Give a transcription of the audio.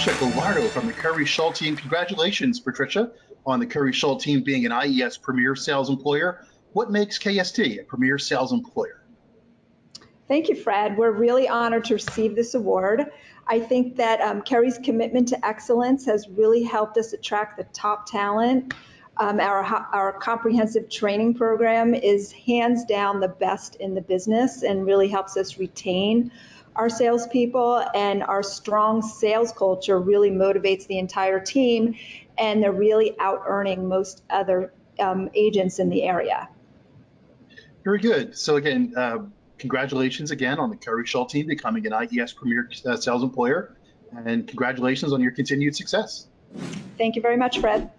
Patricia Gallardo from the Keri Shull Team. Congratulations, Patricia, on the Keri Shull Team being an IES Premier Sales Employer. What makes KST a Premier Sales Employer? Thank you, Fred. We're really honored to receive this award. I think that Keri's commitment to excellence has really helped us attract the top talent. Our comprehensive training program is hands down the best in the business and really helps us retain our salespeople, and our strong sales culture really motivates the entire team, and they're really out earning most other agents in the area. Very good. So again, congratulations again on the Keri Shull Team becoming an IES Premier Sales Employer, and congratulations on your continued success. Thank you very much, Fred.